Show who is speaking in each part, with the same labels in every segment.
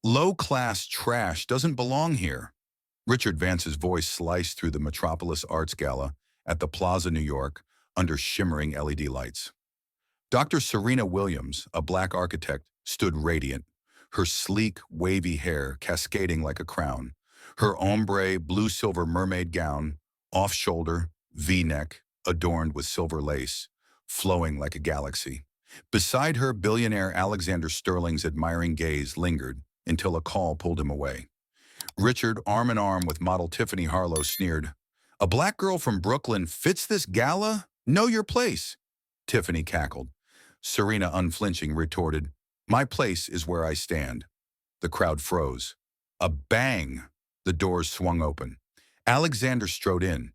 Speaker 1: Low-class trash doesn't belong here. Richard Vance's voice sliced through the Metropolis Arts Gala at the Plaza, New York, under shimmering LED lights. Dr. Serena Williams, a black architect, stood radiant, her sleek, wavy hair cascading like a crown, her ombre blue-silver mermaid gown, off-shoulder, V-neck, adorned with silver lace, flowing like a galaxy. Beside her, billionaire Alexander Sterling's admiring gaze lingered until a call pulled him away. Richard, arm in arm with model Tiffany Harlow, sneered, "A black girl from Brooklyn fits this gala? Know your place." Tiffany cackled. Serena, unflinching, retorted, "My place is where I stand." The crowd froze. A bang! The doors swung open. Alexander strode in,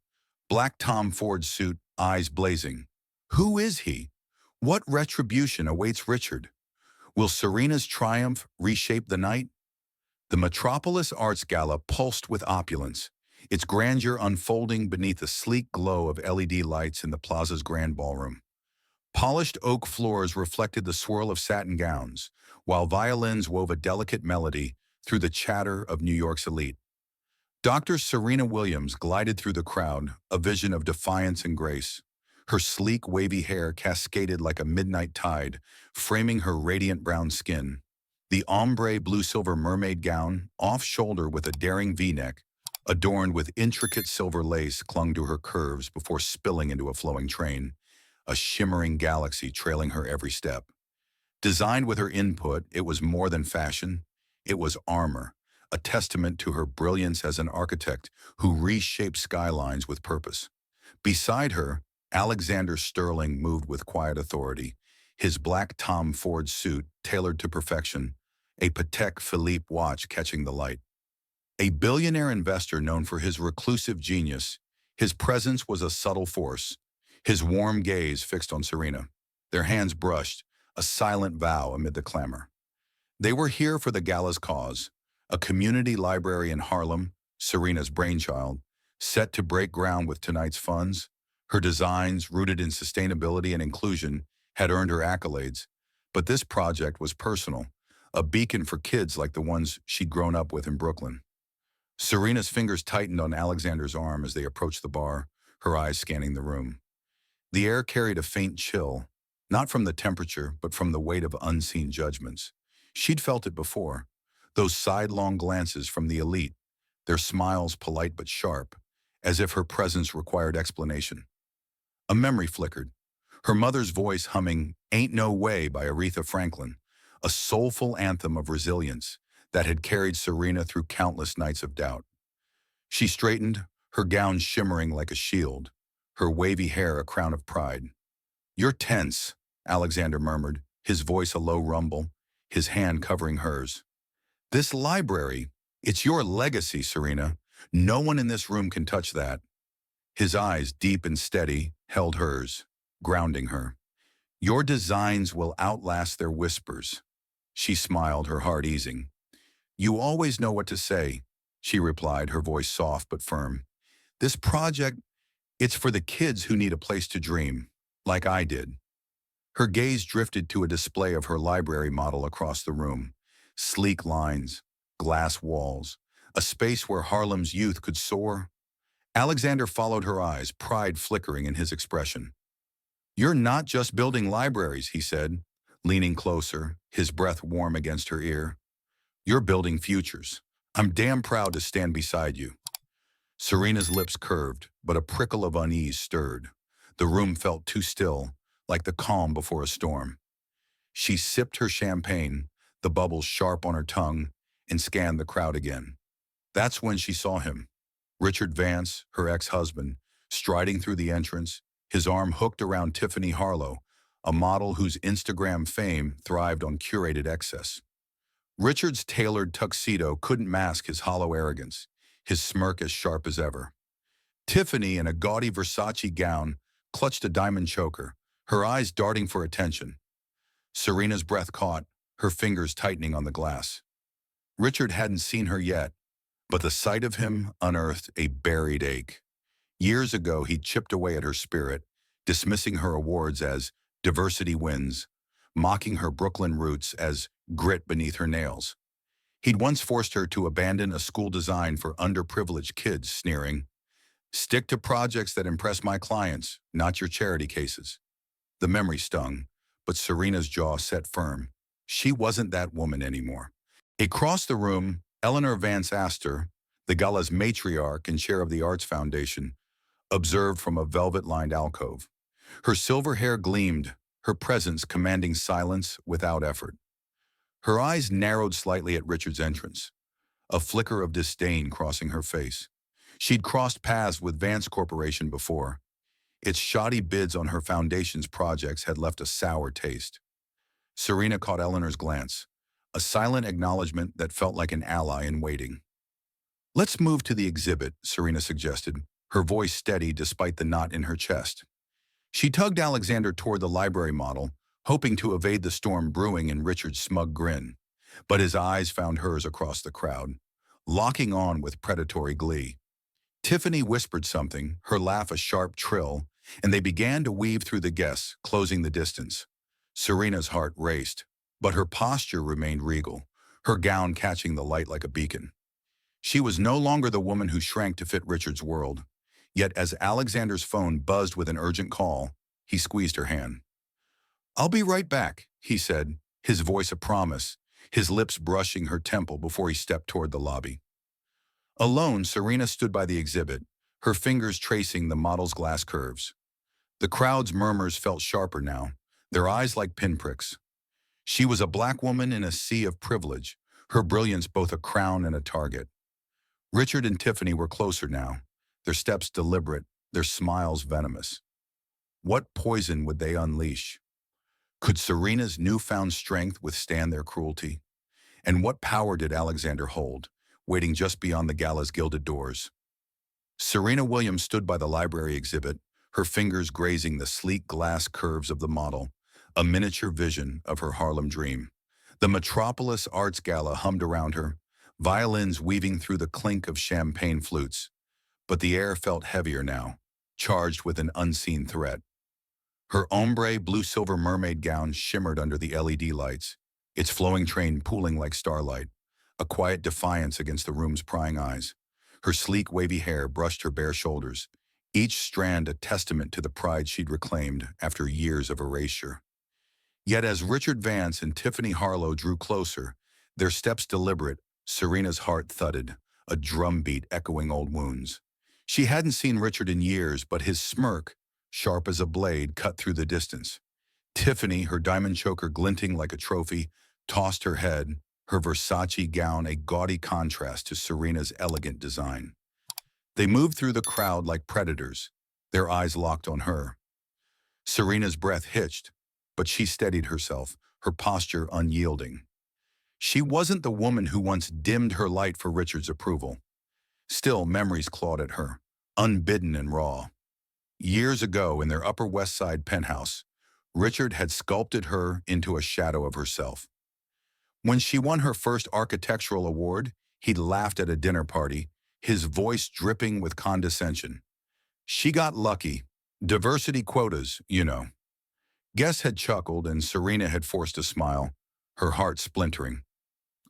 Speaker 1: black Tom Ford suit, eyes blazing. Who is he? What retribution awaits Richard? Will Serena's triumph reshape the night? The Metropolis Arts Gala pulsed with opulence, its grandeur unfolding beneath the sleek glow of LED lights in the plaza's grand ballroom. Polished oak floors reflected the swirl of satin gowns, while violins wove a delicate melody through the chatter of New York's elite. Dr. Serena Williams glided through the crowd, a vision of defiance and grace. Her sleek, wavy hair cascaded like a midnight tide, framing her radiant brown skin. The ombre blue-silver mermaid gown, off-shoulder with a daring V-neck, adorned with intricate silver lace, clung to her curves before spilling into a flowing train, a shimmering galaxy trailing her every step. Designed with her input, it was more than fashion. It was armor, a testament to her brilliance as an architect who reshaped skylines with purpose. Beside her, Alexander Sterling moved with quiet authority, his black Tom Ford suit tailored to perfection, a Patek Philippe watch catching the light. A billionaire investor known for his reclusive genius, his presence was a subtle force, his warm gaze fixed on Serena. Their hands brushed, a silent vow amid the clamor. They were here for the gala's cause, a community library in Harlem, Serena's brainchild, set to break ground with tonight's funds. Her designs, rooted in sustainability and inclusion, had earned her accolades, but this project was personal, a beacon for kids like the ones she'd grown up with in Brooklyn. Serena's fingers tightened on Alexander's arm as they approached the bar, her eyes scanning the room. The air carried a faint chill, not from the temperature, but from the weight of unseen judgments. She'd felt it before, those sidelong glances from the elite, their smiles polite but sharp, as if her presence required explanation. A memory flickered, her mother's voice humming "Ain't No Way" by Aretha Franklin, a soulful anthem of resilience that had carried Serena through countless nights of doubt. She straightened, her gown shimmering like a shield, her wavy hair a crown of pride. "You're tense," Alexander murmured, his voice a low rumble, his hand covering hers. "This library, it's your legacy, Serena. No one in this room can touch that." His eyes, deep and steady, held hers, grounding her. "Your designs will outlast their whispers." She smiled, her heart easing. "You always know what to say," she replied, her voice soft but firm. "This project, it's for the kids who need a place to dream, like I did." Her gaze drifted to a display of her library model across the room. Sleek lines, glass walls, a space where Harlem's youth could soar. Alexander followed her eyes, pride flickering in his expression. "You're not just building libraries," he said, leaning closer, his breath warm against her ear. "You're building futures. I'm damn proud to stand beside you." Serena's lips curved, but a prickle of unease stirred. The room felt too still, like the calm before a storm. She sipped her champagne, the bubbles sharp on her tongue, and scanned the crowd again. That's when she saw him. Richard Vance, her ex-husband, striding through the entrance, his arm hooked around Tiffany Harlow, a model whose Instagram fame thrived on curated excess. Richard's tailored tuxedo couldn't mask his hollow arrogance, his smirk as sharp as ever. Tiffany, in a gaudy Versace gown, clutched a diamond choker, her eyes darting for attention. Serena's breath caught, her fingers tightening on the glass. Richard hadn't seen her yet, but the sight of him unearthed a buried ache. Years ago, he'd chipped away at her spirit, dismissing her awards as diversity wins, mocking her Brooklyn roots as grit beneath her nails. He'd once forced her to abandon a school designed for underprivileged kids, sneering, "Stick to projects that impress my clients, not your charity cases." The memory stung, but Serena's jaw set firm. She wasn't that woman anymore. Across the room, Eleanor Vance Astor, the gala's matriarch and chair of the Arts Foundation, observed from a velvet-lined alcove. Her silver hair gleamed, her presence commanding silence without effort. Her eyes narrowed slightly at Richard's entrance, a flicker of disdain crossing her face. She'd crossed paths with Vance Corporation before. Its shoddy bids on her foundation's projects had left a sour taste. Serena caught Eleanor's glance, a silent acknowledgement that felt like an ally in waiting. "Let's move to the exhibit," Serena suggested, her voice steady despite the knot in her chest. She tugged Alexander toward the library model, hoping to evade the storm brewing in Richard's smug grin. But his eyes found hers across the crowd, locking on with predatory glee. Tiffany whispered something, her laugh a sharp trill, and they began to weave through the guests, closing the distance. Serena's heart raced, but her posture remained regal, her gown catching the light like a beacon. She was no longer the woman who shrank to fit Richard's world. Yet as Alexander's phone buzzed with an urgent call, he squeezed her hand. "I'll be right back," he said, his voice a promise, his lips brushing her temple before he stepped toward the lobby. Alone, Serena stood by the exhibit, her fingers tracing the model's glass curves. The crowd's murmurs felt sharper now, their eyes like pinpricks. She was a black woman in a sea of privilege, her brilliance both a crown and a target. Richard and Tiffany were closer now, their steps deliberate, their smiles venomous. What poison would they unleash? Could Serena's newfound strength withstand their cruelty? And what power did Alexander hold, waiting just beyond the gala's gilded doors? Serena Williams stood by the library exhibit, her fingers grazing the sleek glass curves of the model, a miniature vision of her Harlem dream. The Metropolis Arts Gala hummed around her, violins weaving through the clink of champagne flutes. But the air felt heavier now, charged with an unseen threat. Her ombre blue-silver mermaid gown shimmered under the LED lights, its flowing train pooling like starlight, a quiet defiance against the room's prying eyes. Her sleek, wavy hair brushed her bare shoulders, each strand a testament to the pride she'd reclaimed after years of erasure. Yet as Richard Vance and Tiffany Harlow drew closer, their steps deliberate, Serena's heart thudded, a drumbeat echoing old wounds. She hadn't seen Richard in years, but his smirk, sharp as a blade, cut through the distance. Tiffany, her diamond choker glinting like a trophy, tossed her head, her Versace gown a gaudy contrast to Serena's elegant design. They moved through the crowd like predators, their eyes locked on her. Serena's breath hitched, but she steadied herself, her posture unyielding. She wasn't the woman who once dimmed her light for Richard's approval. Still, memories clawed at her, unbidden and raw. Years ago, in their Upper West Side penthouse, Richard had sculpted her into a shadow of herself. When she won her first architectural award, he'd laughed at a dinner party, his voice dripping with condescension. She got lucky. Diversity quotas, you know. Guests had chuckled and Serena had forced a smile, her heart splintering.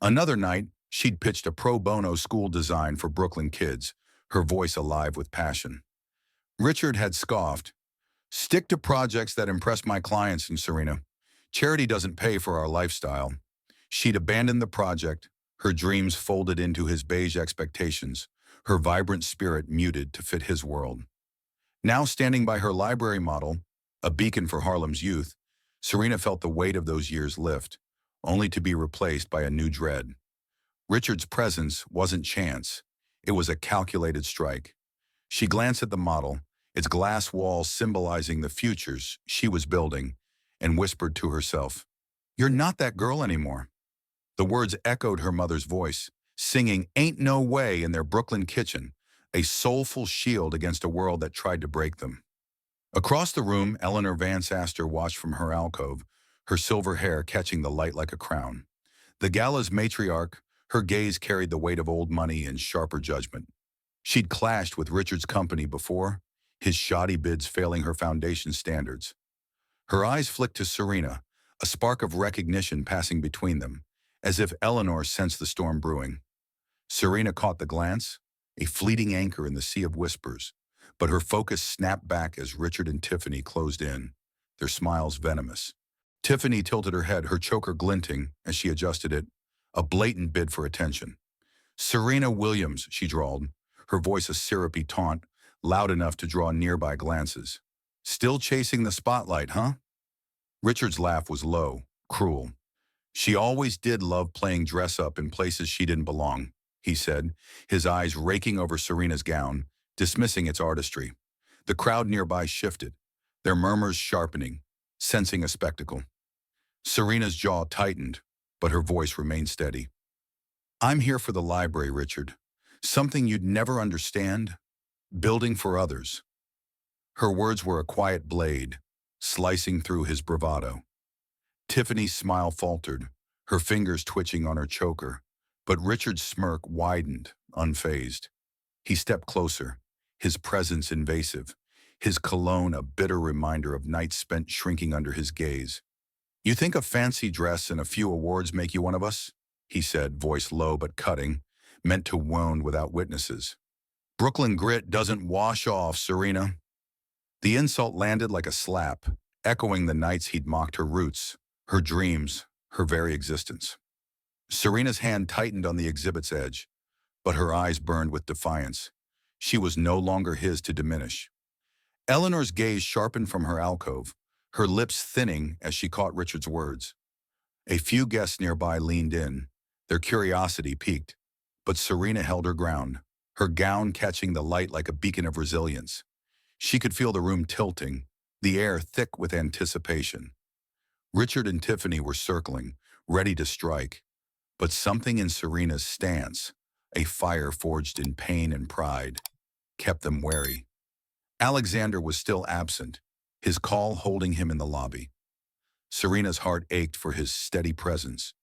Speaker 1: Another night, she'd pitched a pro bono school design for Brooklyn kids, her voice alive with passion. Richard had scoffed. "Stick to projects that impress my clients," and Serena. "Charity doesn't pay for our lifestyle." She'd abandoned the project, her dreams folded into his beige expectations, her vibrant spirit muted to fit his world. Now standing by her library model, a beacon for Harlem's youth, Serena felt the weight of those years lift, only to be replaced by a new dread. Richard's presence wasn't chance, it was a calculated strike. She glanced at the model, its glass walls symbolizing the futures she was building, and whispered to herself, "You're not that girl anymore." The words echoed her mother's voice, singing "Ain't No Way" in their Brooklyn kitchen, a soulful shield against a world that tried to break them. Across the room, Eleanor Vance Astor watched from her alcove, her silver hair catching the light like a crown. The gala's matriarch, her gaze carried the weight of old money and sharper judgment. She'd clashed with Richard's company before, his shoddy bids failing her foundation standards. Her eyes flicked to Serena, a spark of recognition passing between them, as if Eleanor sensed the storm brewing. Serena caught the glance, a fleeting anchor in the sea of whispers, but her focus snapped back as Richard and Tiffany closed in, their smiles venomous. Tiffany tilted her head, her choker glinting as she adjusted it, a blatant bid for attention. "Serena Williams," she drawled, her voice a syrupy taunt, loud enough to draw nearby glances. "Still chasing the spotlight, huh?" Richard's laugh was low, cruel. "She always did love playing dress-up in places she didn't belong," he said, his eyes raking over Serena's gown, dismissing its artistry. The crowd nearby shifted, their murmurs sharpening, sensing a spectacle. Serena's jaw tightened, but her voice remained steady. "I'm here for the library, Richard. Something you'd never understand. Building for others." Her words were a quiet blade, slicing through his bravado. Tiffany's smile faltered, her fingers twitching on her choker, but Richard's smirk widened, unfazed. He stepped closer, his presence invasive, his cologne a bitter reminder of nights spent shrinking under his gaze. "You think a fancy dress and a few awards make you one of us?" he said, voice low but cutting, meant to wound without witnesses. "Brooklyn grit doesn't wash off, Serena." The insult landed like a slap, echoing the nights he'd mocked her roots, her dreams, her very existence. Serena's hand tightened on the exhibit's edge, but her eyes burned with defiance. She was no longer his to diminish. Eleanor's gaze sharpened from her alcove, her lips thinning as she caught Richard's words. A few guests nearby leaned in, their curiosity piqued, but Serena held her ground, her gown catching the light like a beacon of resilience. She could feel the room tilting, the air thick with anticipation. Richard and Tiffany were circling, ready to strike, but something in Serena's stance, a fire forged in pain and pride, kept them wary. Alexander was still absent, his call holding him in the lobby. Serena's heart ached for his steady presence,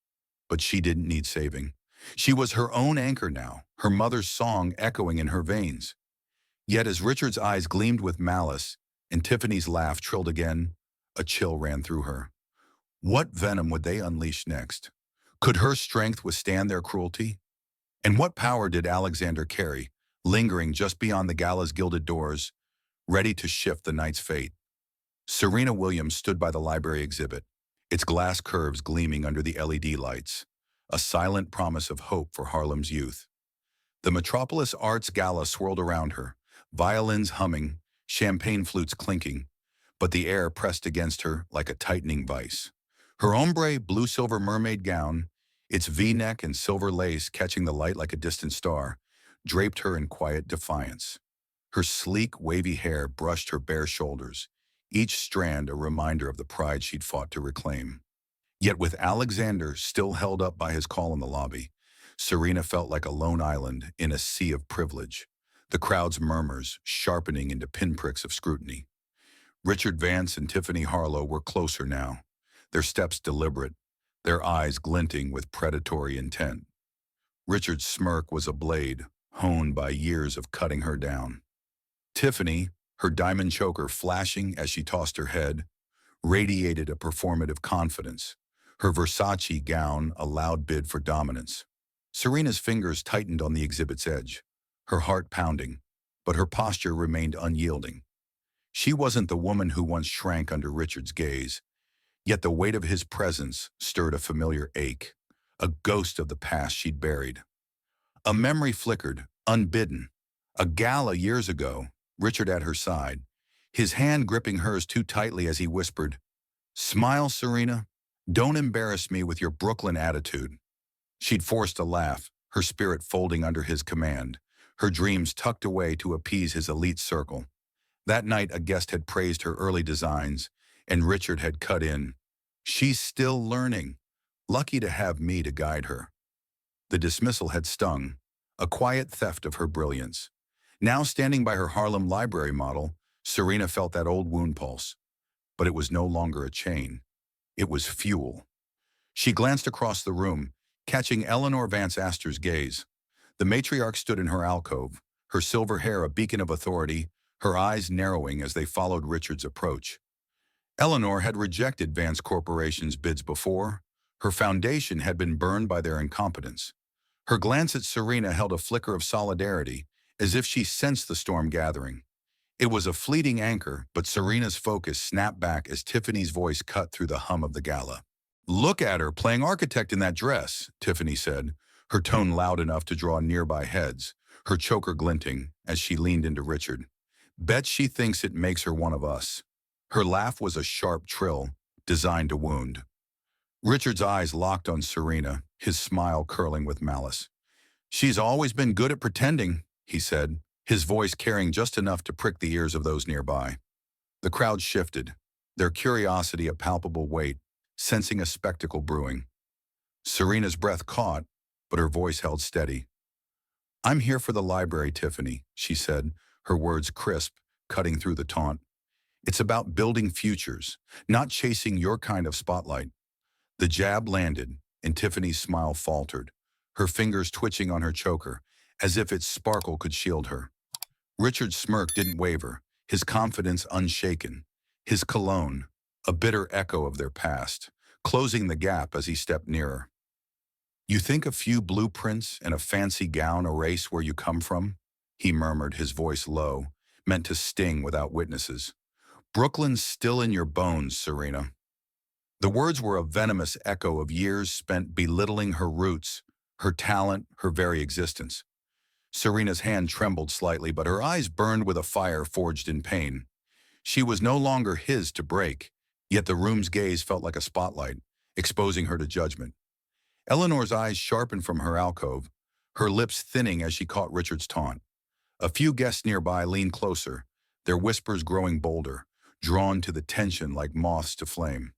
Speaker 1: but she didn't need saving. She was her own anchor now, her mother's song echoing in her veins. Yet as Richard's eyes gleamed with malice and Tiffany's laugh trilled again, a chill ran through her. What venom would they unleash next? Could her strength withstand their cruelty? And what power did Alexander carry, lingering just beyond the gala's gilded doors, ready to shift the night's fate? Serena Williams stood by the library exhibit, its glass curves gleaming under the LED lights, a silent promise of hope for Harlem's youth. The Metropolis Arts Gala swirled around her, violins humming, champagne flutes clinking, but the air pressed against her like a tightening vice. Her ombre blue-silver mermaid gown, its V-neck and silver lace catching the light like a distant star, draped her in quiet defiance. Her sleek, wavy hair brushed her bare shoulders, each strand a reminder of the pride she'd fought to reclaim. Yet with Alexander still held up by his call in the lobby, Serena felt like a lone island in a sea of privilege, the crowd's murmurs sharpening into pinpricks of scrutiny. Richard Vance and Tiffany Harlow were closer now, their steps deliberate, their eyes glinting with predatory intent. Richard's smirk was a blade, honed by years of cutting her down. Tiffany, her diamond choker flashing as she tossed her head, radiated a performative confidence, her Versace gown a loud bid for dominance. Serena's fingers tightened on the exhibit's edge, her heart pounding, but her posture remained unyielding. She wasn't the woman who once shrank under Richard's gaze, yet the weight of his presence stirred a familiar ache, a ghost of the past she'd buried. A memory flickered, unbidden. A gala years ago, Richard at her side, his hand gripping hers too tightly as he whispered, "Smile, Serena. Don't embarrass me with your Brooklyn attitude." She'd forced a laugh, her spirit folding under his command, her dreams tucked away to appease his elite circle. That night a guest had praised her early designs, and Richard had cut in. "She's still learning. Lucky to have me to guide her." The dismissal had stung, a quiet theft of her brilliance. Now standing by her Harlem library model, Serena felt that old wound pulse. But it was no longer a chain. It was fuel. She glanced across the room, catching Eleanor Vance Astor's gaze. The matriarch stood in her alcove, her silver hair a beacon of authority, her eyes narrowing as they followed Richard's approach. Eleanor had rejected Vance Corporation's bids before, Her foundation had been burned by their incompetence. Her glance at Serena held a flicker of solidarity, as if she sensed the storm gathering. It was a fleeting anchor, but Serena's focus snapped back as Tiffany's voice cut through the hum of the gala. "Look at her, playing architect in that dress," Tiffany said, her tone loud enough to draw nearby heads, her choker glinting as she leaned into Richard. "Bet she thinks it makes her one of us." Her laugh was a sharp trill, designed to wound. Richard's eyes locked on Serena, his smile curling with malice. "She's always been good at pretending," he said, his voice carrying just enough to prick the ears of those nearby. The crowd shifted, their curiosity a palpable weight, sensing a spectacle brewing. Serena's breath caught, but her voice held steady. "I'm here for the library, Tiffany," she said, her words crisp, cutting through the taunt. "It's about building futures, not chasing your kind of spotlight." The jab landed, and Tiffany's smile faltered, her fingers twitching on her choker, as if its sparkle could shield her. Richard's smirk didn't waver, his confidence unshaken, his cologne, a bitter echo of their past, closing the gap as he stepped nearer. "You think a few blueprints and a fancy gown erase where you come from?" he murmured, his voice low, meant to sting without witnesses. "Brooklyn's still in your bones, Serena." The words were a venomous echo of years spent belittling her roots, her talent, her very existence. Serena's hand trembled slightly, but her eyes burned with a fire forged in pain. She was no longer his to break, yet the room's gaze felt like a spotlight, exposing her to judgment. Eleanor's eyes sharpened from her alcove, her lips thinning as she caught Richard's taunt. A few guests nearby leaned closer, their whispers growing bolder, drawn to the tension like moths to flame.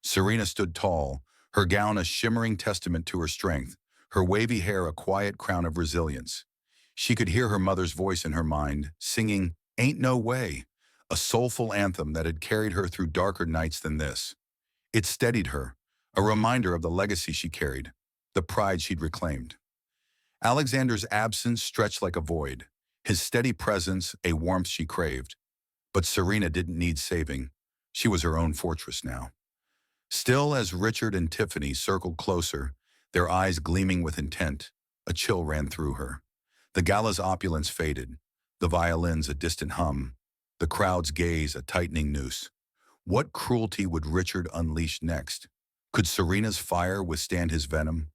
Speaker 1: Serena stood tall, her gown a shimmering testament to her strength, her wavy hair a quiet crown of resilience. She could hear her mother's voice in her mind, singing "Ain't No Way," a soulful anthem that had carried her through darker nights than this. It steadied her, a reminder of the legacy she carried, the pride she'd reclaimed. Alexander's absence stretched like a void, his steady presence a warmth she craved. But Serena didn't need saving. She was her own fortress now. Still, as Richard and Tiffany circled closer, their eyes gleaming with intent, a chill ran through her. The gala's opulence faded, the violins a distant hum, the crowd's gaze a tightening noose. What cruelty would Richard unleash next? Could Serena's fire withstand his venom?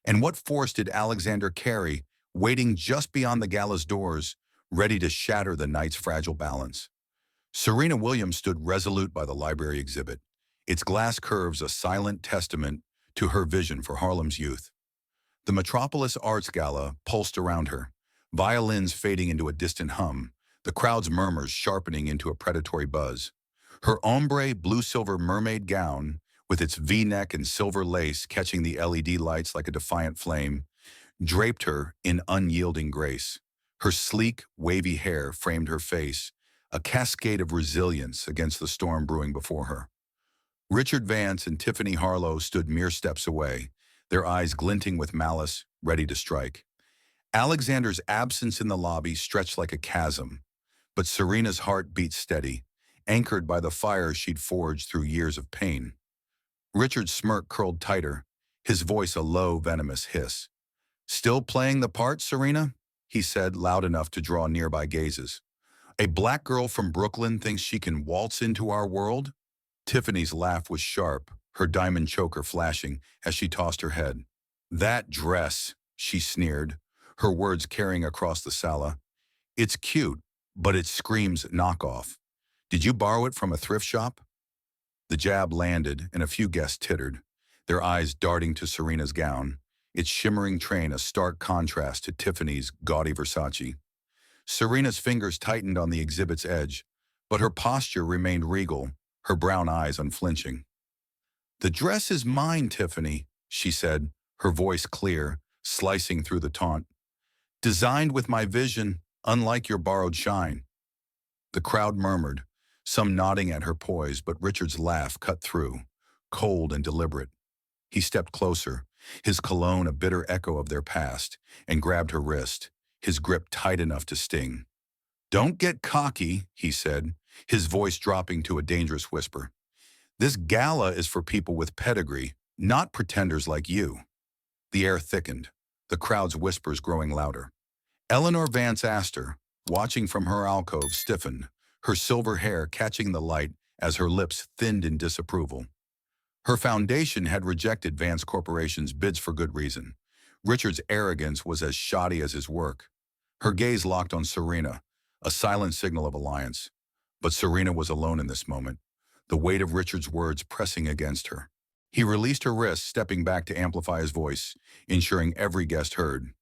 Speaker 1: And what force did Alexander carry, waiting just beyond the gala's doors, ready to shatter the night's fragile balance? Serena Williams stood resolute by the library exhibit, its glass curves a silent testament to her vision for Harlem's youth. The Metropolis Arts Gala pulsed around her, violins fading into a distant hum, the crowd's murmurs sharpening into a predatory buzz. Her ombre blue-silver mermaid gown, with its V-neck and silver lace catching the LED lights like a defiant flame, draped her in unyielding grace. Her sleek, wavy hair framed her face, a cascade of resilience against the storm brewing before her. Richard Vance and Tiffany Harlow stood mere steps away, their eyes glinting with malice, ready to strike. Alexander's absence in the lobby stretched like a chasm, but Serena's heart beat steady, anchored by the fire she'd forged through years of pain. Richard's smirk curled tighter, his voice a low, venomous hiss. "Still playing the part, Serena?" he said, loud enough to draw nearby gazes. "A black girl from Brooklyn thinks she can waltz into our world?" Tiffany's laugh was sharp, her diamond choker flashing as she tossed her head. "That dress," she sneered, her words carrying across the sala. "It's cute, but it screams knockoff. Did you borrow it from a thrift shop?" The jab landed, and a few guests tittered, their eyes darting to Serena's gown, its shimmering train a stark contrast to Tiffany's gaudy Versace. Serena's fingers tightened on the exhibit's edge, but her posture remained regal, her brown eyes unflinching. "The dress is mine, Tiffany," she said, her voice clear, slicing through the taunt. "Designed with my vision, unlike your borrowed shine." The crowd murmured, some nodding at her poise, but Richard's laugh cut through, cold and deliberate. He stepped closer, his cologne a bitter echo of their past, and grabbed her wrist, his grip tight enough to sting. "Don't get cocky," he said, his voice dropping to a dangerous whisper. "This gala is for people with pedigree, Not pretenders like you. The air thickened, the crowd's whispers growing louder. Eleanor Vance Astor, watching from her alcove, stiffened, her silver hair catching the light as her lips thinned in disapproval. Her foundation had rejected Vance Corporation's bids for good reason. Richard's arrogance was as shoddy as his work. Her gaze locked on Serena, a silent signal of alliance. But Serena was alone in this moment, the weight of Richard's words pressing against her. He released her wrist, stepping back to amplify his voice, ensuring every guest heard.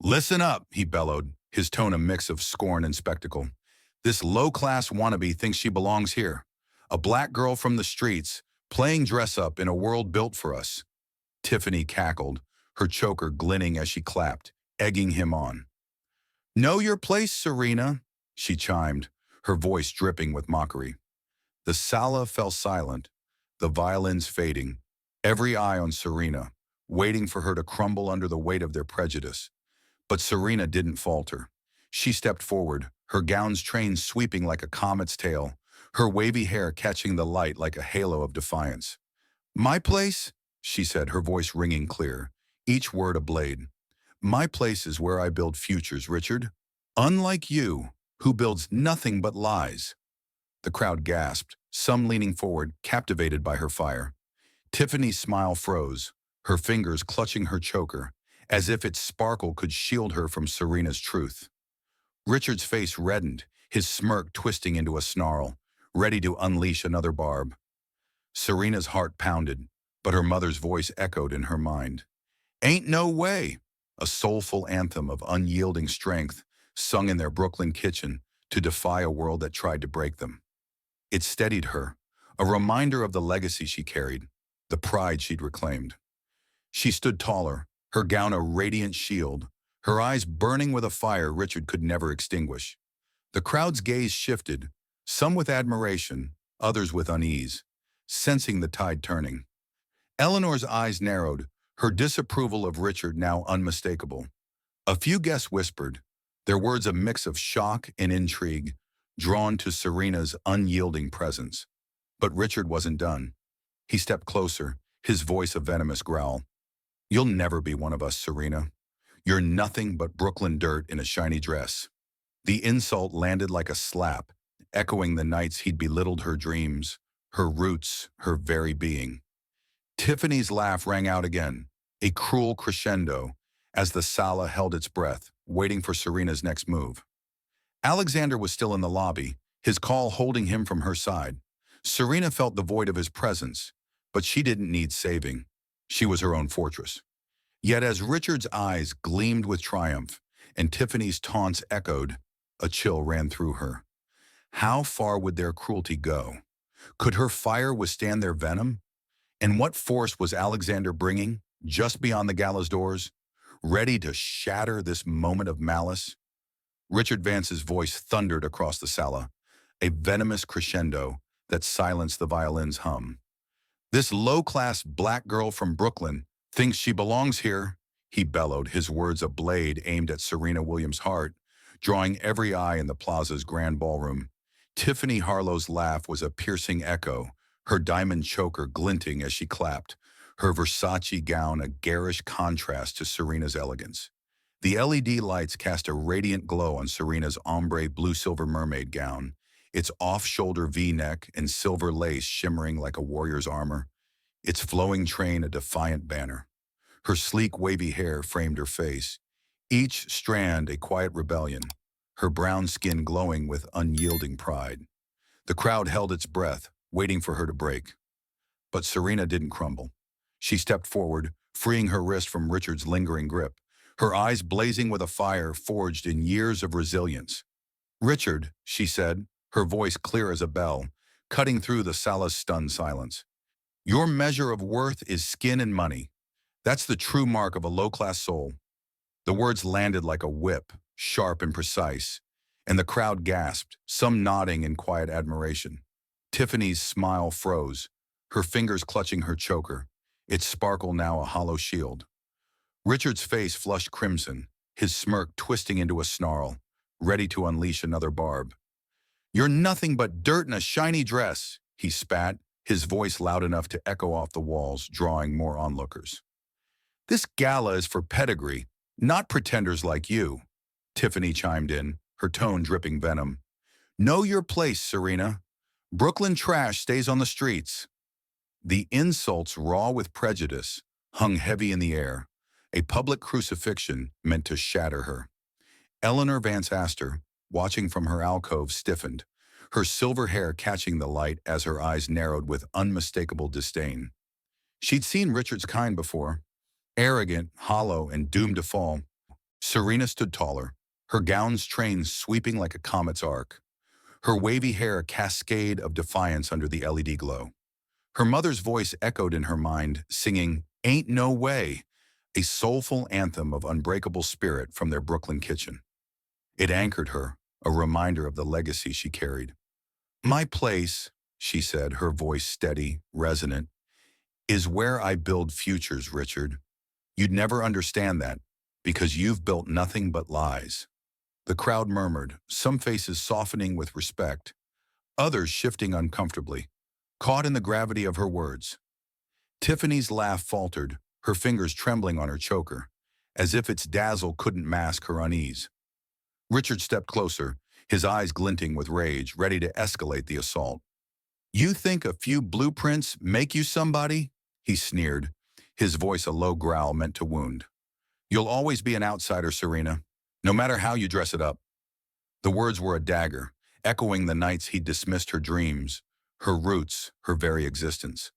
Speaker 1: "Listen up," he bellowed, his tone a mix of scorn and spectacle. "This low-class wannabe thinks she belongs here. A black girl from the streets, playing dress-up in a world built for us." Tiffany cackled, her choker glinting as she clapped, egging him on. "Know your place, Serena," she chimed, her voice dripping with mockery. The sala fell silent, the violins fading, every eye on Serena, waiting for her to crumble under the weight of their prejudice. But Serena didn't falter. She stepped forward, her gown's train sweeping like a comet's tail, her wavy hair catching the light like a halo of defiance. "My place," she said, her voice ringing clear, each word a blade. "My place is where I build futures, Richard. Unlike you, who builds nothing but lies." The crowd gasped, some leaning forward, captivated by her fire. Tiffany's smile froze, her fingers clutching her choker, as if its sparkle could shield her from Serena's truth. Richard's face reddened, his smirk twisting into a snarl, ready to unleash another barb. Serena's heart pounded, but her mother's voice echoed in her mind. "Ain't no way," a soulful anthem of unyielding strength sung in their Brooklyn kitchen to defy a world that tried to break them. It steadied her, a reminder of the legacy she carried, the pride she'd reclaimed. She stood taller, her gown a radiant shield, her eyes burning with a fire Richard could never extinguish. The crowd's gaze shifted, some with admiration, others with unease, sensing the tide turning. Eleanor's eyes narrowed, her disapproval of Richard now unmistakable. A few guests whispered, their words a mix of shock and intrigue, drawn to Serena's unyielding presence. But Richard wasn't done. He stepped closer, his voice a venomous growl. "You'll never be one of us, Serena. You're nothing but Brooklyn dirt in a shiny dress." The insult landed like a slap, echoing the nights he'd belittled her dreams, her roots, her very being. Tiffany's laugh rang out again, a cruel crescendo, as the sala held its breath, waiting for Serena's next move. Alexander was still in the lobby, his call holding him from her side. Serena felt the void of his presence, but she didn't need saving. She was her own fortress. Yet as Richard's eyes gleamed with triumph and Tiffany's taunts echoed, a chill ran through her. How far would their cruelty go? Could her fire withstand their venom? And what force was Alexander bringing, just beyond the gala's doors, ready to shatter this moment of malice? Richard Vance's voice thundered across the sala, a venomous crescendo that silenced the violin's hum. "This low-class black girl from Brooklyn thinks she belongs here," he bellowed, his words a blade aimed at Serena Williams' heart, drawing every eye in the plaza's grand ballroom. Tiffany Harlow's laugh was a piercing echo, her diamond choker glinting as she clapped, her Versace gown a garish contrast to Serena's elegance. The LED lights cast a radiant glow on Serena's ombre blue-silver mermaid gown, its off-shoulder V-neck and silver lace shimmering like a warrior's armor, its flowing train a defiant banner. Her sleek, wavy hair framed her face, each strand a quiet rebellion, her brown skin glowing with unyielding pride. The crowd held its breath, waiting for her to break. But Serena didn't crumble. She stepped forward, freeing her wrist from Richard's lingering grip, her eyes blazing with a fire forged in years of resilience. "Richard," she said, her voice clear as a bell, cutting through the sala's stunned silence. "Your measure of worth is skin and money. That's the true mark of a low-class soul." The words landed like a whip, sharp and precise, and the crowd gasped, some nodding in quiet admiration. Tiffany's smile froze, her fingers clutching her choker, its sparkle now a hollow shield. Richard's face flushed crimson, his smirk twisting into a snarl, ready to unleash another barb. "You're nothing but dirt in a shiny dress," he spat, his voice loud enough to echo off the walls, drawing more onlookers. "This gala is for pedigree, not pretenders like you," Tiffany chimed in, her tone dripping venom. "Know your place, Serena. Brooklyn trash stays on the streets." The insults, raw with prejudice, hung heavy in the air, a public crucifixion meant to shatter her. Eleanor Vance Astor, watching from her alcove, stiffened, her silver hair catching the light as her eyes narrowed with unmistakable disdain. She'd seen Richard's kind before, arrogant, hollow, and doomed to fall. Serena stood taller, her gown's train sweeping like a comet's arc, her wavy hair a cascade of defiance under the LED glow. Her mother's voice echoed in her mind, singing, "Ain't No Way," a soulful anthem of unbreakable spirit from their Brooklyn kitchen. It anchored her, a reminder of the legacy she carried. "My place," she said, her voice steady, resonant, "is where I build futures, Richard. You'd never understand that, because you've built nothing but lies." The crowd murmured, some faces softening with respect, others shifting uncomfortably, caught in the gravity of her words. Tiffany's laugh faltered, her fingers trembling on her choker, as if its dazzle couldn't mask her unease. Richard stepped closer, his eyes glinting with rage, ready to escalate the assault. "You think a few blueprints make you somebody?" he sneered, his voice a low growl meant to wound. "You'll always be an outsider, Serena, no matter how you dress it up." The words were a dagger, echoing the nights he'd dismissed her dreams, her roots, her very existence.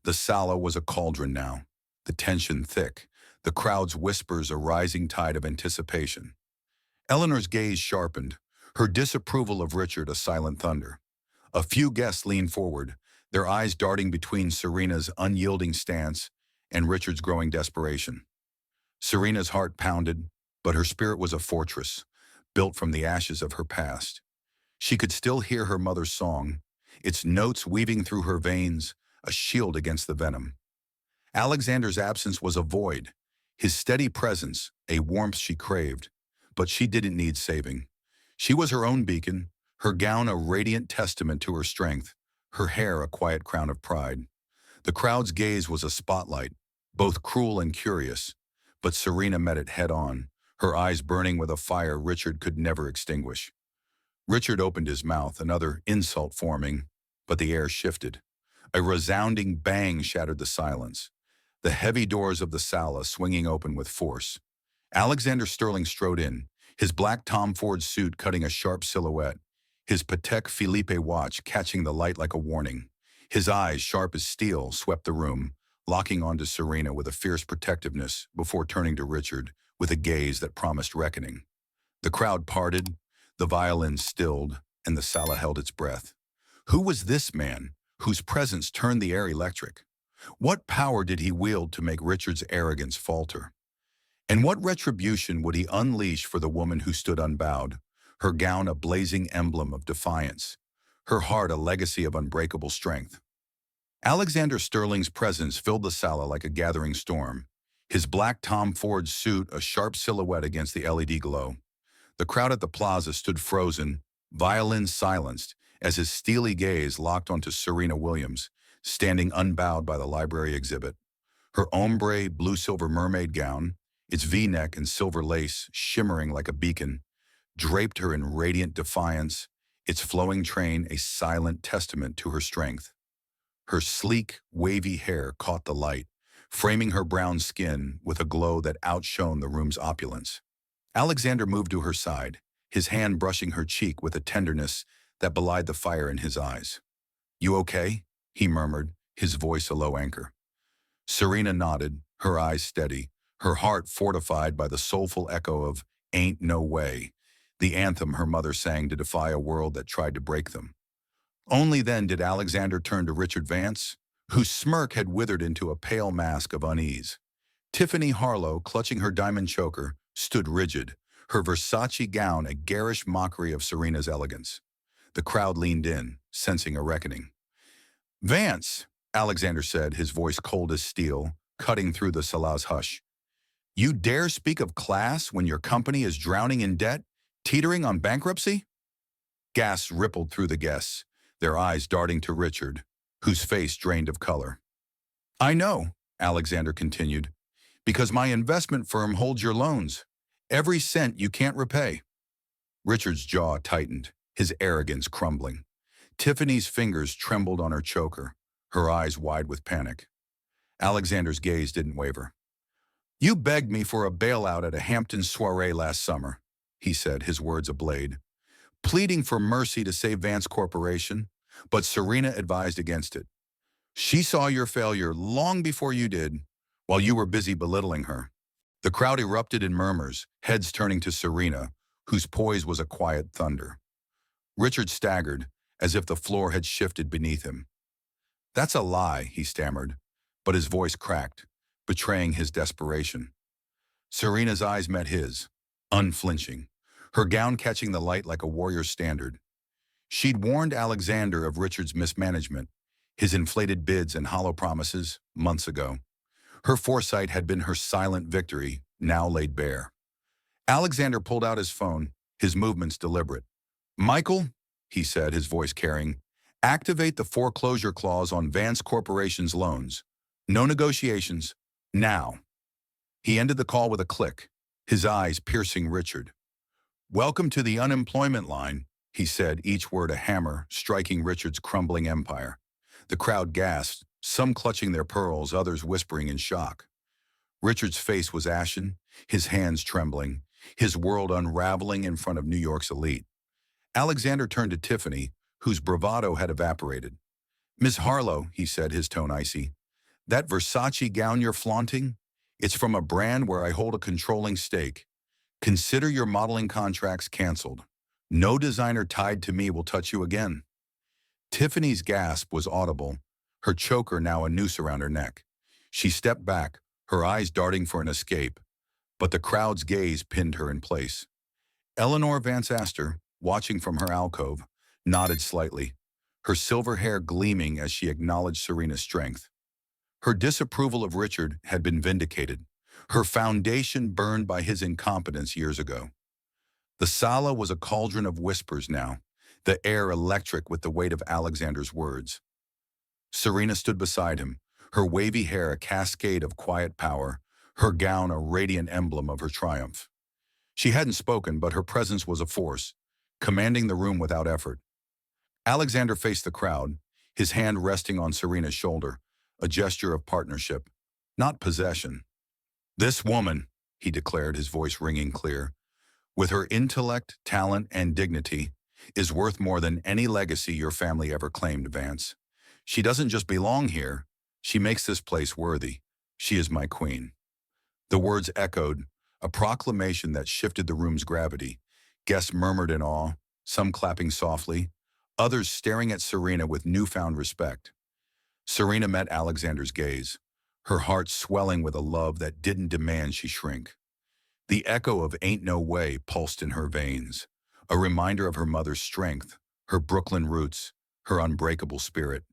Speaker 1: The sala was a cauldron now, the tension thick, the crowd's whispers a rising tide of anticipation. Eleanor's gaze sharpened, her disapproval of Richard a silent thunder. A few guests leaned forward, their eyes darting between Serena's unyielding stance and Richard's growing desperation. Serena's heart pounded, but her spirit was a fortress, built from the ashes of her past. She could still hear her mother's song, its notes weaving through her veins, a shield against the venom. Alexander's absence was a void, his steady presence a warmth she craved, but she didn't need saving. She was her own beacon, her gown a radiant testament to her strength, her hair a quiet crown of pride. The crowd's gaze was a spotlight, both cruel and curious, but Serena met it head-on, her eyes burning with a fire Richard could never extinguish. Richard opened his mouth, another insult forming, but the air shifted. A resounding bang shattered the silence, the heavy doors of the sala swinging open with force. Alexander Sterling strode in, his black Tom Ford suit cutting a sharp silhouette, his Patek Philippe watch catching the light like a warning. His eyes, sharp as steel, swept the room, locking onto Serena with a fierce protectiveness before turning to Richard with a gaze that promised reckoning. The crowd parted, the violins stilled, and the sala held its breath. Who was this man, whose presence turned the air electric? What power did he wield to make Richard's arrogance falter? And what retribution would he unleash for the woman who stood unbowed, her gown a blazing emblem of defiance, her heart a legacy of unbreakable strength? Alexander Sterling's presence filled the sala like a gathering storm, his black Tom Ford suit a sharp silhouette against the LED glow. The crowd at the plaza stood frozen, violins silenced, as his steely gaze locked onto Serena Williams, standing unbowed by the library exhibit. Her ombre blue-silver mermaid gown, its V-neck and silver lace shimmering like a beacon, draped her in radiant defiance, its flowing train a silent testament to her strength. Her sleek, wavy hair caught the light, framing her brown skin with a glow that outshone the room's opulence. Alexander moved to her side, his hand brushing her cheek with a tenderness that belied the fire in his eyes. "You okay?" he murmured, his voice a low anchor. Serena nodded, her eyes steady, her heart fortified by the soulful echo of "Ain't No Way," the anthem her mother sang to defy a world that tried to break them. Only then did Alexander turn to Richard Vance, whose smirk had withered into a pale mask of unease. Tiffany Harlow, clutching her diamond choker, stood rigid, her Versace gown a garish mockery of Serena's elegance. The crowd leaned in, sensing a reckoning. "Vance," Alexander said, his voice cold as steel, cutting through the sala's hush. "You dare speak of class when your company is drowning in debt, teetering on bankruptcy?" Gasps rippled through the guests, their eyes darting to Richard, whose face drained of color. I know, Alexander continued, because my investment firm holds your loans. Every cent you can't repay. Richard's jaw tightened, his arrogance crumbling. Tiffany's fingers trembled on her choker, her eyes wide with panic. Alexander's gaze didn't waver. You begged me for a bailout at a Hampton soiree last summer, he said, his words ablade, pleading for mercy to save Vance Corporation, but Serena advised against it. She saw your failure long before you did, while you were busy belittling her. The crowd erupted in murmurs, heads turning to Serena, whose poise was a quiet thunder. Richard staggered, as if the floor had shifted beneath him. That's a lie, he stammered, but his voice cracked, betraying his desperation. Serena's eyes met his, unflinching, her gown catching the light like a warrior's standard. She'd warned Alexander of Richard's mismanagement, his inflated bids and hollow promises, months ago. Her foresight had been her silent victory, now laid bare. Alexander pulled out his phone, his movements deliberate. Michael, he said, his voice carrying, activate the foreclosure clause on Vance Corporation's loans. No negotiations. Now. He ended the call with a click, his eyes piercing Richard. Welcome to the unemployment line, he said, each word a hammer striking Richard's crumbling empire. The crowd gasped, some clutching their pearls, others whispering in shock. Richard's face was ashen, his hands trembling, his world unraveling in front of New York's elite. Alexander turned to Tiffany, whose bravado had evaporated. Miss Harlow, he said, his tone icy, that Versace gown you're flaunting? It's from a brand where I hold a controlling stake. Consider your modeling contracts canceled. No designer tied to me will touch you again. Tiffany's gasp was audible, her choker now a noose around her neck. She stepped back, her eyes darting for an escape, but the crowd's gaze pinned her in place. Eleanor Vance Astor, watching from her alcove, nodded slightly, her silver hair gleaming as she acknowledged Serena's strength. Her disapproval of Richard had been vindicated, her foundation burned by his incompetence years ago. The sala was a cauldron of whispers now, the air electric with the weight of Alexander's words. Serena stood beside him, her wavy hair a cascade of quiet power, her gown a radiant emblem of her triumph. She hadn't spoken, but her presence was a force, commanding the room without effort. Alexander faced the crowd, his hand resting on Serena's shoulder, a gesture of partnership, not possession. This woman, he declared, his voice ringing clear, with her intellect, talent, and dignity, is worth more than any legacy your family ever claimed, Vance. She doesn't just belong here, she makes this place worthy. She is my queen. The words echoed, a proclamation that shifted the room's gravity. Guests murmured in awe, some clapping softly, others staring at Serena with newfound respect. Serena met Alexander's gaze, her heart swelling with a love that didn't demand she shrink. The echo of "Ain't No Way" pulsed in her veins, a reminder of her mother's strength, her Brooklyn roots, her unbreakable spirit.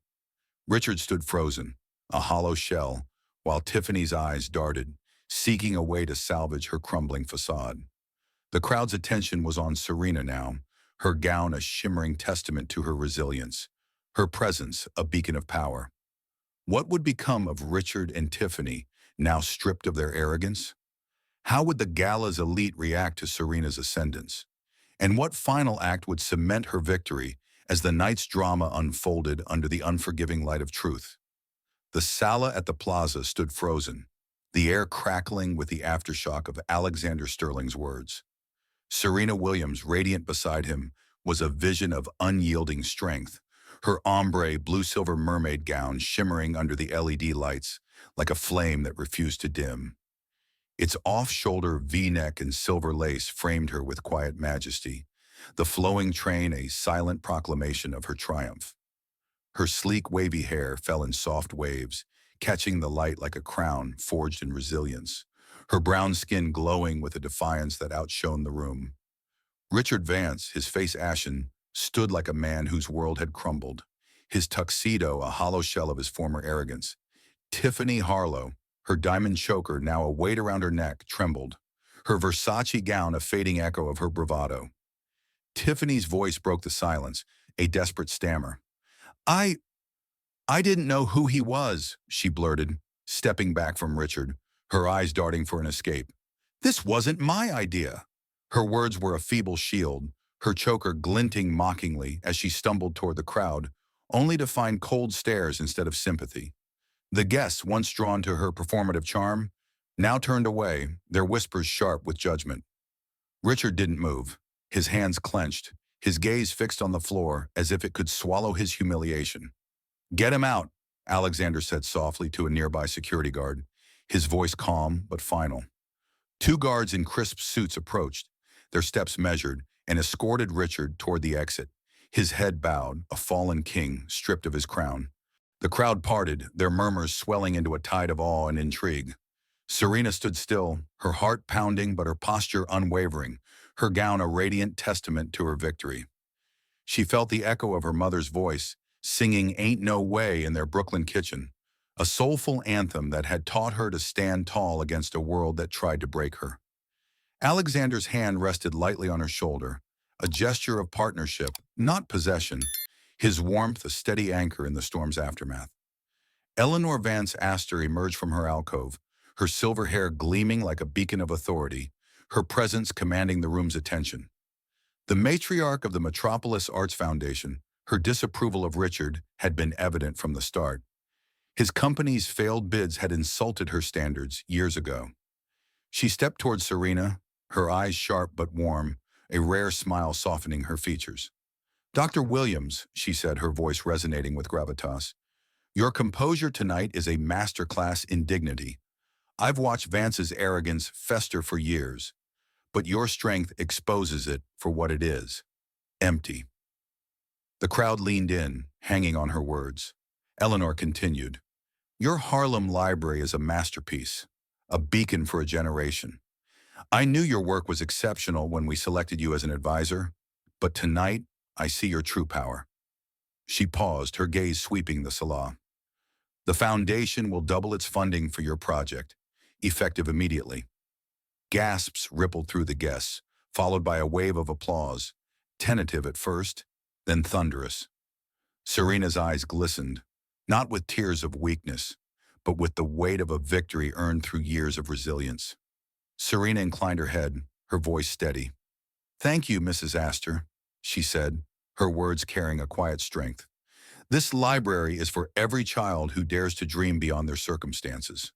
Speaker 1: Richard stood frozen, a hollow shell, while Tiffany's eyes darted, seeking a way to salvage her crumbling facade. The crowd's attention was on Serena now, her gown a shimmering testament to her resilience, her presence a beacon of power. What would become of Richard and Tiffany, now stripped of their arrogance? How would the gala's elite react to Serena's ascendance? And what final act would cement her victory as the night's drama unfolded under the unforgiving light of truth? The sala at the plaza stood frozen, the air crackling with the aftershock of Alexander Sterling's words. Serena Williams, radiant beside him, was a vision of unyielding strength, her ombre blue-silver mermaid gown shimmering under the LED lights like a flame that refused to dim. Its off-shoulder V-neck and silver lace framed her with quiet majesty, the flowing train a silent proclamation of her triumph. Her sleek, wavy hair fell in soft waves, catching the light like a crown forged in resilience, her brown skin glowing with a defiance that outshone the room. Richard Vance, his face ashen, stood like a man whose world had crumbled, his tuxedo a hollow shell of his former arrogance. Tiffany Harlow, her diamond choker now a weight around her neck, trembled, her Versace gown a fading echo of her bravado. Tiffany's voice broke the silence, a desperate stammer. I I didn't know who he was, she blurted, stepping back from Richard, her eyes darting for an escape. This wasn't my idea. Her words were a feeble shield, her choker glinting mockingly as she stumbled toward the crowd, only to find cold stares instead of sympathy. The guests, once drawn to her performative charm, now turned away, their whispers sharp with judgment. Richard didn't move, his hands clenched, his gaze fixed on the floor as if it could swallow his humiliation. Get him out, Alexander said softly to a nearby security guard, his voice calm but final. Two guards in crisp suits approached, their steps measured, and escorted Richard toward the exit, his head bowed, a fallen king stripped of his crown. The crowd parted, their murmurs swelling into a tide of awe and intrigue. Serena stood still, her heart pounding but her posture unwavering, her gown a radiant testament to her victory. She felt the echo of her mother's voice, singing Ain't No Way in their Brooklyn kitchen, a soulful anthem that had taught her to stand tall against a world that tried to break her. Alexander's hand rested lightly on her shoulder, a gesture of partnership, not possession, his warmth a steady anchor in the storm's aftermath. Eleanor Vance Astor emerged from her alcove, her silver hair gleaming like a beacon of authority, her presence commanding the room's attention. The matriarch of the Metropolis Arts Foundation, her disapproval of Richard had been evident from the start. His company's failed bids had insulted her standards years ago. She stepped toward Serena, her eyes sharp but warm, a rare smile softening her features. Dr. Williams, she said, her voice resonating with gravitas, your composure tonight is a masterclass in dignity. I've watched Vance's arrogance fester for years, but your strength exposes it for what it is. Empty. The crowd leaned in, hanging on her words. Eleanor continued, your Harlem library is a masterpiece, a beacon for a generation. I knew your work was exceptional when we selected you as an advisor, but tonight I see your true power. She paused, her gaze sweeping the sala. The foundation will double its funding for your project, effective immediately. Gasps rippled through the guests, followed by a wave of applause, tentative at first, then thunderous. Serena's eyes glistened, not with tears of weakness, but with the weight of a victory earned through years of resilience. Serena inclined her head, her voice steady. Thank you, Mrs. Astor, she said, her words carrying a quiet strength. This library is for every child who dares to dream beyond their circumstances.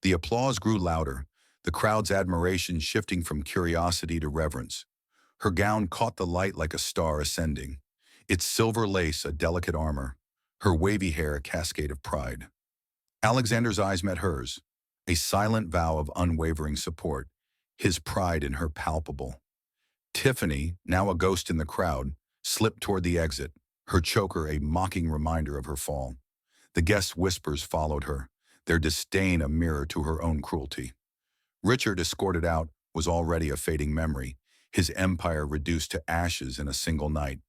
Speaker 1: The applause grew louder, the crowd's admiration shifting from curiosity to reverence. Her gown caught the light like a star ascending, its silver lace a delicate armor, her wavy hair a cascade of pride. Alexander's eyes met hers, a silent vow of unwavering support, his pride in her palpable. Tiffany, now a ghost in the crowd, slipped toward the exit, her choker a mocking reminder of her fall. The guests' whispers followed her, their disdain a mirror to her own cruelty. Richard, escorted out, was already a fading memory, his empire reduced to ashes in a single night.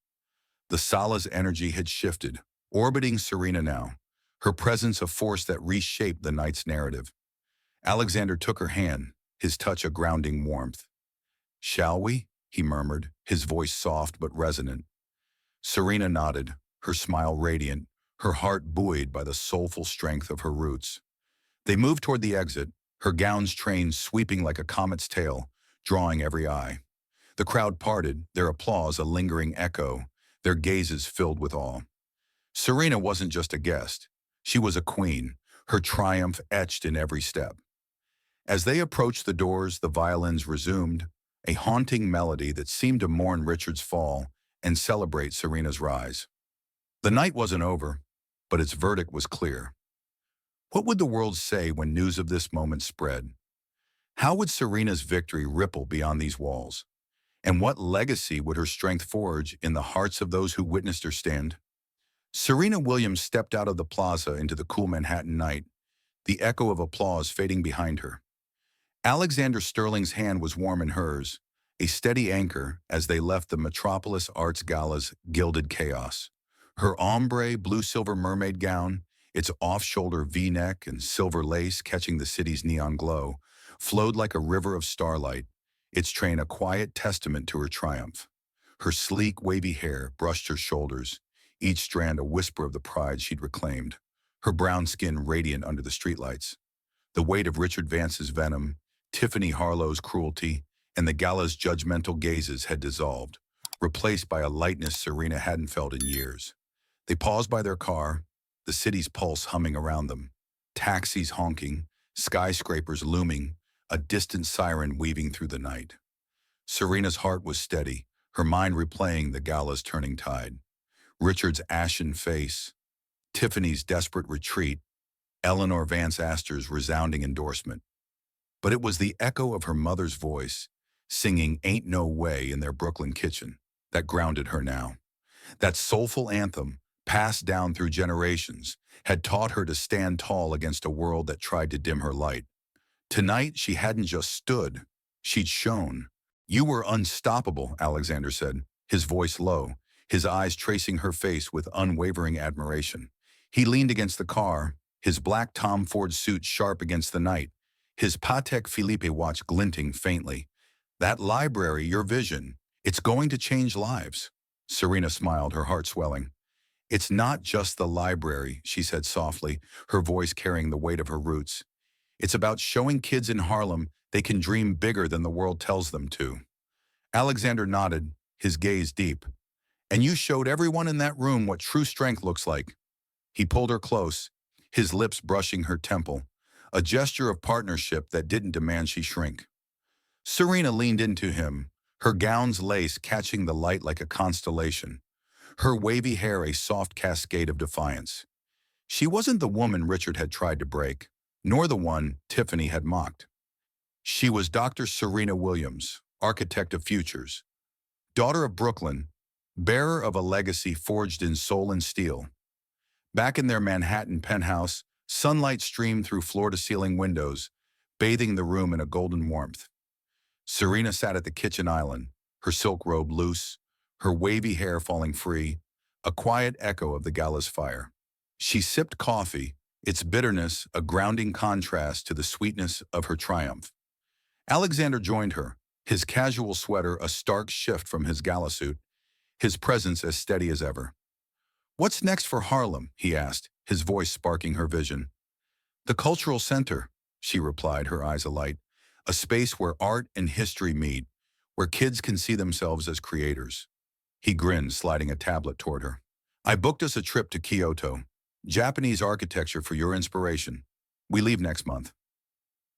Speaker 1: The Sala's energy had shifted, orbiting Serena now, her presence a force that reshaped the night's narrative. Alexander took her hand, his touch a grounding warmth. Shall we? He murmured, his voice soft but resonant. Serena nodded, her smile radiant, her heart buoyed by the soulful strength of her roots. They moved toward the exit, her gown's train sweeping like a comet's tail, drawing every eye. The crowd parted, their applause a lingering echo, their gazes filled with awe. Serena wasn't just a guest. She was a queen, her triumph etched in every step. As they approached the doors, the violins resumed, a haunting melody that seemed to mourn Richard's fall and celebrate Serena's rise. The night wasn't over, but its verdict was clear. What would the world say when news of this moment spread? How would Serena's victory ripple beyond these walls? And what legacy would her strength forge in the hearts of those who witnessed her stand? Serena Williams stepped out of the plaza into the cool Manhattan night, the echo of applause fading behind her. Alexander Sterling's hand was warm in hers, a steady anchor as they left the Metropolis Arts Gala's gilded chaos. Her ombre blue-silver mermaid gown, its off-shoulder V-neck and silver lace catching the city's neon glow, flowed like a river of starlight, its train a quiet testament to her triumph. Her sleek, wavy hair brushed her shoulders, each strand a whisper of the pride she'd reclaimed, her brown skin radiant under the streetlights. The weight of Richard Vance's venom, Tiffany Harlow's cruelty, and the gala's judgmental gazes had dissolved, replaced by a lightness Serena hadn't felt in years. They paused by their car, the city's pulse humming around them, taxis honking, skyscrapers looming, a distant siren weaving through the night. Serena's heart was steady, her mind replaying the gala's turning tide. Richard's ashen face, Tiffany's desperate retreat, Eleanor Vance Astor's resounding endorsement. But it was the echo of her mother's voice, singing Ain't No Way in their Brooklyn kitchen, that grounded her now. That soulful anthem, passed down through generations, had taught her to stand tall against a world that tried to dim her light. Tonight, she hadn't just stood, she'd shone. You were unstoppable, Alexander said, his voice low, his eyes tracing her face with unwavering admiration. He leaned against the car, his black Tom Ford suit sharp against the night, his Patek Philippe watch glinting faintly. That library, your vision, it's going to change lives. Serena smiled, her heart swelling. It's not just the library, she said softly, her voice carrying the weight of her roots. It's about showing kids in Harlem they can dream bigger than the world tells them to. Alexander nodded, his gaze deep. And you showed everyone in that room what true strength looks like. He pulled her close, his lips brushing her temple, a gesture of partnership that didn't demand she shrink. Serena leaned into him, her gown's lace catching the light like a constellation, her wavy hair a soft cascade of defiance. She wasn't the woman Richard had tried to break, nor the one Tiffany had mocked. She was Dr. Serena Williams, architect of futures, daughter of Brooklyn, bearer of a legacy forged in soul and steel. Back in their Manhattan penthouse, sunlight streamed through floor-to-ceiling windows, bathing the room in a golden warmth. Serena sat at the kitchen island, her silk robe loose, her wavy hair falling free, a quiet echo of the gala's fire. She sipped coffee, its bitterness a grounding contrast to the sweetness of her triumph. Alexander joined her, his casual sweater a stark shift from his gala suit, his presence as steady as ever. "What's next for Harlem?" he asked, his voice sparking her vision. "The cultural center," she replied, her eyes alight, "a space where art and history meet, where kids can see themselves as creators." He grinned, sliding a tablet toward her. "I booked us a trip to Kyoto, Japanese architecture for your inspiration. We leave next month."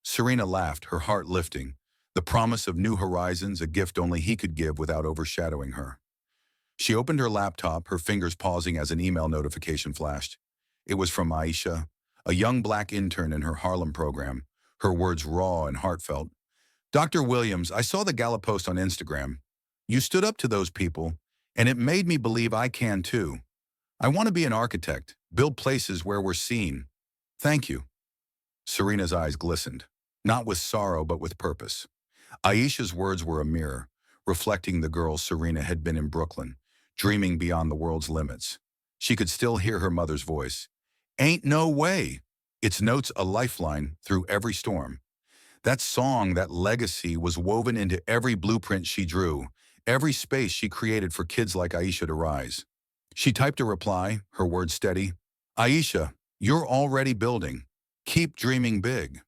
Speaker 1: Serena laughed, her heart lifting, the promise of new horizons, a gift only he could give without overshadowing her. She opened her laptop, her fingers pausing as an email notification flashed. It was from Aisha, a young black intern in her Harlem program, her words raw and heartfelt. "Dr. Williams, I saw the gala post on Instagram. You stood up to those people, and it made me believe I can too. I want to be an architect, build places where we're seen. Thank you." Serena's eyes glistened, not with sorrow but with purpose. Aisha's words were a mirror, reflecting the girl Serena had been in Brooklyn, dreaming beyond the world's limits. She could still hear her mother's voice. "Ain't no way." Its notes a lifeline through every storm. That song, that legacy, was woven into every blueprint she drew, every space she created for kids like Aisha to rise. She typed a reply, her words steady. "Aisha, you're already building. Keep dreaming big."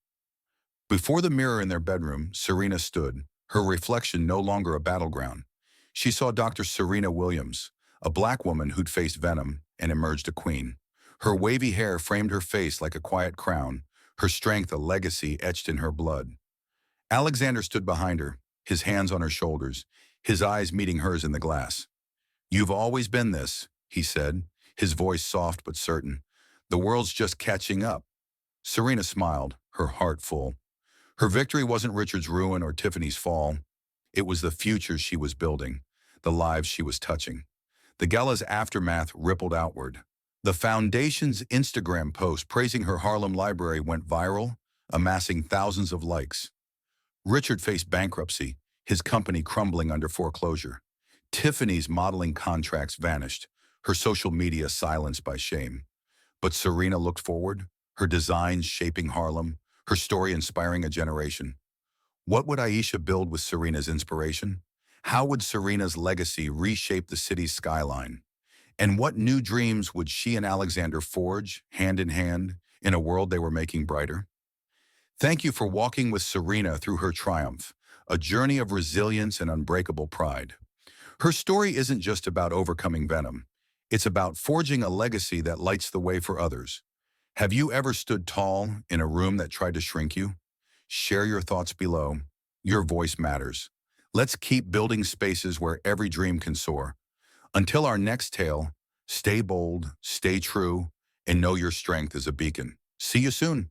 Speaker 1: Before the mirror in their bedroom, Serena stood, her reflection no longer a battleground. She saw Dr. Serena Williams, a black woman who'd faced venom and emerged a queen. Her wavy hair framed her face like a quiet crown, her strength a legacy etched in her blood. Alexander stood behind her, his hands on her shoulders, his eyes meeting hers in the glass. "You've always been this," he said, his voice soft but certain. "The world's just catching up." Serena smiled, her heart full. Her victory wasn't Richard's ruin or Tiffany's fall. It was the future she was building, the lives she was touching. The gala's aftermath rippled outward. The Foundation's Instagram post praising her Harlem library went viral, amassing thousands of likes. Richard faced bankruptcy, his company crumbling under foreclosure. Tiffany's modeling contracts vanished, her social media silenced by shame. But Serena looked forward, her designs shaping Harlem, her story inspiring a generation. What would Aisha build with Serena's inspiration? How would Serena's legacy reshape the city's skyline? And what new dreams would she and Alexander forge, hand in hand, in a world they were making brighter? Thank you for walking with Serena through her triumph, a journey of resilience and unbreakable pride. Her story isn't just about overcoming venom. It's about forging a legacy that lights the way for others. Have you ever stood tall in a room that tried to shrink you? Share your thoughts below. Your voice matters. Let's keep building spaces where every dream can soar. Until our next tale, stay bold, stay true, and know your strength is a beacon. See you soon.